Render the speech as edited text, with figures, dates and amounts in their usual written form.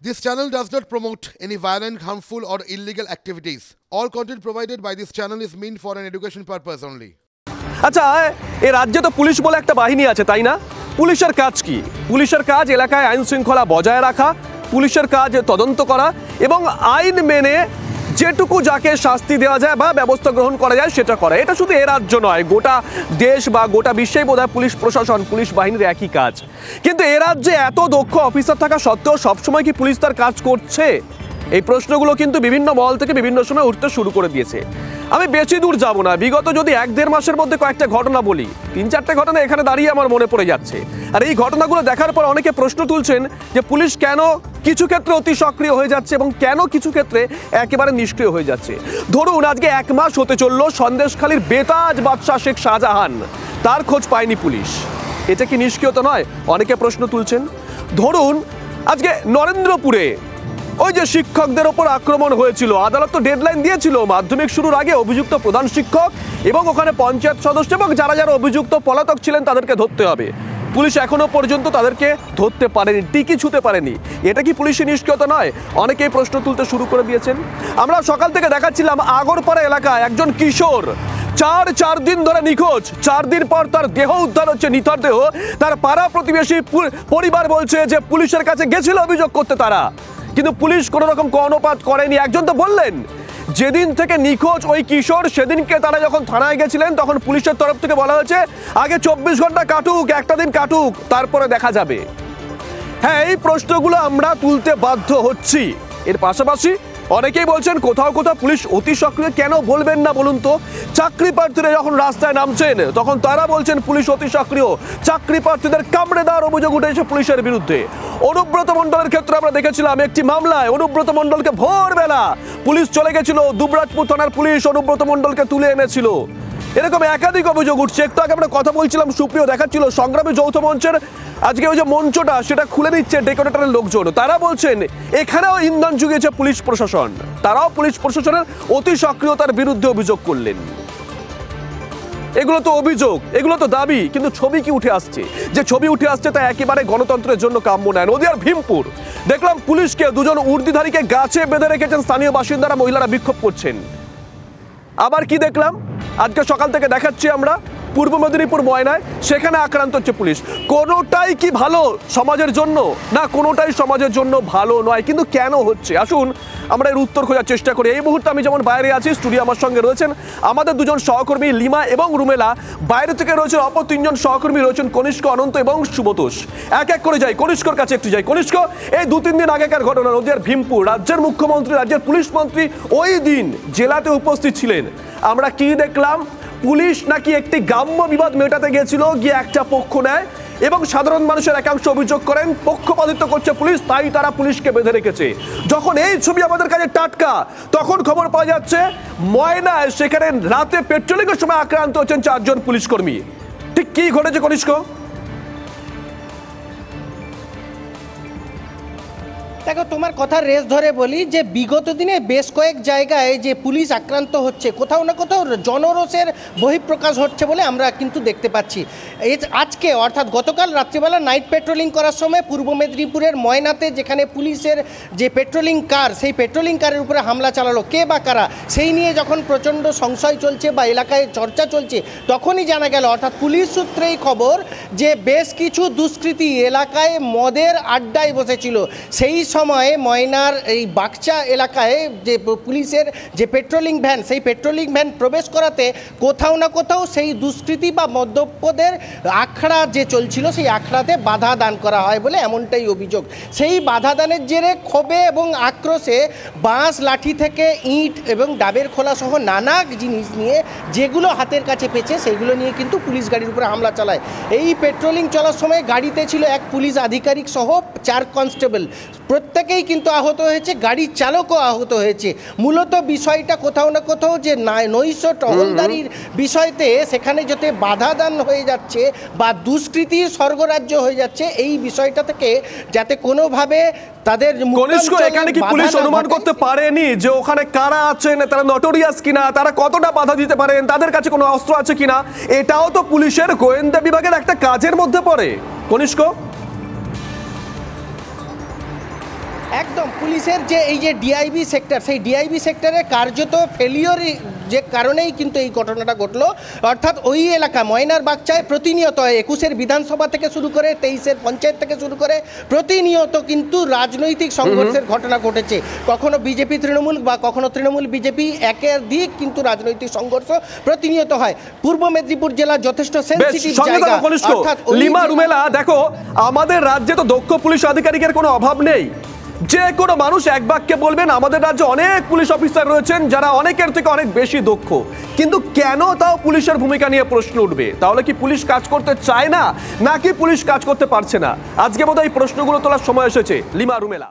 This channel does not promote any violent, harmful, or illegal activities. All content provided by this channel is meant for an education purpose only. আচ্ছা, এই রাজ্যে তো police বলে একটা বাহিনী আছে, তাই না? পুলিশের কাজ কি? পুলিশের কাজ এলাকায় আইন শৃঙ্খলা বজায় রাখা, পুলিশের কাজ তদন্ত করা এবং আইন মেনে যেটুকু যাকে শাস্তি দেওয়া যায় বা ব্যবস্থা গ্রহণ করা যায় সেটা করা। এটা শুধু এ রাজ্য নয়, গোটা দেশ বা গোটা বিশ্বেই বোধহয় পুলিশ প্রশাসন, পুলিশ বাহিনীর একই কাজ। কিন্তু এ রাজ্যে এত দক্ষ অফিসার থাকা সত্ত্বেও সবসময় কি পুলিশ তার কাজ করছে? এই প্রশ্নগুলো কিন্তু বিভিন্ন মহল থেকে বিভিন্ন সময় উঠতে শুরু করে দিয়েছে। আমি বেশি দূর যাব না, বিগত যদি 1-1.5 মাসের মধ্যে কয়েকটা ঘটনা বলি, 3-4টে ঘটনা এখানে দাঁড়িয়ে আমার মনে পড়ে যাচ্ছে। আর এই ঘটনাগুলো দেখার পর অনেকে প্রশ্ন তুলছেন যে পুলিশ কেন কিছু ক্ষেত্রে অতি সক্রিয় হয়ে যাচ্ছে এবং কেন কিছু ক্ষেত্রে একেবারে নিষ্ক্রিয় হয়ে যাচ্ছে। ধরুন আজকে 1 মাস হতে চলল সন্দেশখালীর বেতাজ বাদশাহ শেখ শাহজাহান, তার খোঁজ পায়নি পুলিশ। এটা কি নিষ্ক্রিয়তা নয়? অনেকে প্রশ্ন তুলছেন। ধরুন আজকে নরেন্দ্রপুরে ওই যে শিক্ষকদের ওপর আক্রমণ হয়েছিল, আদালত তো ডেডলাইন দিয়েছিল মাধ্যমিক শুরুর আগে অভিযুক্ত প্রধান শিক্ষক এবং ওখানে পঞ্চায়েত সদস্য এবং যারা যারা অভিযুক্ত পলাতক ছিলেন তাদেরকে ধরতে হবে। পুলিশ এখনো পর্যন্ত তাদেরকে ধরতে পারেনি, টিকি ছুঁতে পারেনি। এটা কি পুলিশের নিষ্ক্রিয়তা নয়? অনেকেই প্রশ্ন তুলতে শুরু করে দিয়েছেন। আমরা সকাল থেকে দেখাচ্ছিলাম আগরপাড়া এলাকায় একজন কিশোর 4 দিন ধরে নিখোঁজ। 4 দিন পর তার দেহ উদ্ধার হচ্ছে, নিথর দেহ। তার পাড়া প্রতিবেশী পরিবার বলছে যে পুলিশের কাছে গেছিল অভিযোগ করতে তারা, কিন্তু পুলিশ কোনো রকম কর্ণপাত করেনি। একজন তো বললেন যেদিন থেকে নিখোঁজ ওই কিশোর সেদিনকে তারা যখন থানায় গেছিলেন তখন পুলিশের তরফ থেকে বলা হয়েছে আগে 24 ঘন্টা কাটুক, একটা দিন কাটুক, তারপরে দেখা যাবে। হ্যাঁ, এই প্রশ্নগুলো আমরা তুলতে বাধ্য হচ্ছি। এর পাশাপাশি অনেকেই বলছেন কোথাও কোথাও পুলিশ অতি সক্রিয়। কেন বলবেন না বলুন তো? চাকরি প্রার্থীরা যখন রাস্তায় নামছেন তখন তারা বলছেন পুলিশ অতি সক্রিয়। চাকরি প্রার্থীদের কামড়ে দেওয়ার অভিযোগ উঠেছে পুলিশের বিরুদ্ধে। অনুব্রত মণ্ডলের ক্ষেত্রে আমরা দেখেছিলাম একটি মামলায় অনুব্রত মণ্ডলকে ভোরবেলা পুলিশ চলে গেছিল, দুবরাজপুর থানার পুলিশ অনুব্রত মণ্ডলকে তুলে এনেছিল। এরকম একাধিক অভিযোগ উঠছে। একটু আগে আমরা কথা বলছিলাম, সুপ্রিয় দেখাচ্ছিল সংগ্রামী যৌথ মঞ্চের আজকে ওই যে মঞ্চটা সেটা খুলে দিচ্ছে ডেকোরেটরের লোকজন। তারা বলছেন এখানেও ইন্ধন জুগিয়েছে পুলিশ প্রশাসন। তারাও পুলিশ প্রশাসনের অতি সক্রিয়তার বিরুদ্ধে অভিযোগ করলেন। এগুলো তো অভিযোগ, এগুলো তো দাবি, কিন্তু ছবি কি উঠে আসছে? যে ছবি উঠে আসছে তা একেবারে গণতন্ত্রের জন্য কাম্য নয়। নদিয়ার ভীমপুর দেখলাম পুলিশকে 2জন উর্দিধারীকে গাছে বেঁধে রেখেছেন স্থানীয় বাসিন্দারা, মহিলারা বিক্ষোভ করছেন। আবার কি দেখলাম আজকে সকাল থেকে দেখাচ্ছি আমরা পূর্ব মেদিনীপুর ময়নায়, সেখানে আক্রান্ত হচ্ছে পুলিশ। কোনোটাই কি ভালো সমাজের জন্য? না, কোনোটাই সমাজের জন্য ভালো নয়। কিন্তু কেন হচ্ছে? আসুন আমরা এর উত্তর খোঁজার চেষ্টা করি। এই মুহূর্তে আমি যেমন বাইরে আছি, স্টুডিও আমার সঙ্গে রয়েছেন আমাদের 2জন সহকর্মী লিমা এবং রুমেলা। বাইরে থেকে রয়েছেন অপর 3জন সহকর্মী, রয়েছেন কনিষ্ক, অনন্ত এবং শুভতোষ। এক এক করে যাই, কনিষ্কর কাছে একটু যাই। কনিষ্ক, এই 2-3 দিন আগেকার ঘটনা, নদিয়ার ভীমপুর, রাজ্যের মুখ্যমন্ত্রী, রাজ্যের পুলিশ মন্ত্রী ওই দিন জেলাতে উপস্থিত ছিলেন। আমরা কি দেখলাম? পুলিশ নাকি একটি গ্রাম্য বিবাদ মেটাতে গিয়েছিল, গিয়ে একটা পক্ষ নেয় এবং সাধারণ মানুষের একাংশ অভিযোগ করেন পক্ষপাতিত্ব করছে পুলিশ, তাই তারা পুলিশকে বেঁধে রেখেছে। যখন এই ছবি আমাদের কাছে টাটকা, তখন খবর পাওয়া যাচ্ছে ময়নায় সেখানে রাতে পেট্রোলিংয়ের সময় আক্রান্ত হচ্ছেন 4 জন পুলিশ কর্মী। ঠিক কি ঘটেছে কনিষ্ক? দেখো, তোমার কথার রেস ধরে বলি যে বিগত দিনে বেশ কয়েক জায়গায় যে পুলিশ আক্রান্ত হচ্ছে, কোথাও না কোথাও জনরোষের বহিঃপ্রকাশ হচ্ছে বলে আমরা কিন্তু দেখতে পাচ্ছি। আজকে অর্থাৎ গতকাল রাত্রিবেলা নাইট পেট্রোলিং করার সময় পূর্ব মেদিনীপুরের ময়নাতে যেখানে পুলিশের যে পেট্রোলিং কার, সেই পেট্রোলিং কারের উপরে হামলা চালালো কে বা কারা, সেই নিয়ে যখন প্রচণ্ড সংশয় চলছে বা এলাকায় চর্চা চলছে, তখনই জানা গেল অর্থাৎ পুলিশ সূত্রেই খবর যে বেশ কিছু দুষ্কৃতী এলাকায় মদের আড্ডায় বসেছিল। সেই সময়ে ময়নার এই বাগচা এলাকায় যে পুলিশের যে পেট্রোলিং ভ্যান, সেই পেট্রোলিং ভ্যান প্রবেশ করাতে কোথাও না কোথাও সেই দুষ্কৃতী বা মদ্যপদের আখড়া যে চলছিল সেই আখড়াতে বাধা দান করা হয় বলে এমনটাই অভিযোগ। সেই বাধা দানের জেরে ক্ষোভে এবং আক্রোশে বাঁশ, লাঠি থেকে ইট এবং ডাবের খোলা সহ নানা জিনিস নিয়ে যেগুলো হাতের কাছে পেয়েছে সেইগুলো নিয়ে কিন্তু পুলিশ গাড়ির উপরে হামলা চালায়। এই পেট্রোলিং চলার সময় গাড়িতে ছিল 1 পুলিশ আধিকারিক সহ 4 কনস্টেবল। প্রত্যেকেই কিন্তু আহত হয়েছে, গাড়ির চালকও আহত হয়েছে। মূলত বিষয়টা কোথাও না কোথাও যে নৈশ টহলদারির বিষয়তে সেখানে যাতে বাধা দান হয়ে যাচ্ছে বা দুষ্কৃতির স্বর্গরাজ্য হয়ে যাচ্ছে, এই বিষয়টা থেকে যাতে কোনোভাবে তাদের কনিষ্ক, এখানে কি পুলিশ অনুমান করতে পারেনি যে ওখানে কারা আছেন, তারা নটোরিয়াস কিনা, তারা কতটা বাধা দিতে পারেন, তাদের কাছে কোনো অস্ত্র আছে কিনা? এটাও তো পুলিশের গোয়েন্দা বিভাগের একটা কাজের মধ্যে পড়ে কনিষ্ক। একদম পুলিশের যে এই যে ডিআইবি সেক্টর, সেই ডিআইবি সেক্টরে কার্যত ফেলিওর যে কারণেই কিন্তু এই ঘটনাটা ঘটলো। অর্থাৎ ওই এলাকা ময়নার বাগচায় প্রতিনিয়ত 21-এর বিধানসভা থেকে শুরু করে 23-এর পঞ্চায়েত থেকে শুরু করে প্রতিনিয়ত কিন্তু রাজনৈতিক সংঘর্ষের ঘটনা ঘটেছে। কখনো বিজেপি তৃণমূল বা কখনো তৃণমূল বিজেপি, একাধিক কিন্তু রাজনৈতিক সংঘর্ষ প্রতিনিয়ত হয়। পূর্ব মেদিনীপুর জেলা যথেষ্ট সেনসিটিভ জায়গা। অর্থাৎ লিমা রুমেলা, দেখো আমাদের রাজ্যে তো দক্ষ পুলিশ আধিকারিকের কোনো অভাব নেই। যে কোনো মানুষ এক বাক্যে বলবেন আমাদের রাজ্যে অনেক পুলিশ অফিসার রয়েছেন যারা অনেকের থেকে অনেক বেশি দক্ষ, কিন্তু কেন তাও পুলিশের ভূমিকা নিয়ে প্রশ্ন উঠবে? তাহলে কি পুলিশ কাজ করতে চায় না, নাকি পুলিশ কাজ করতে পারছে না? আজকে বোধহয় এই প্রশ্নগুলো তোলার সময় এসেছে। লিমা রুমেলা।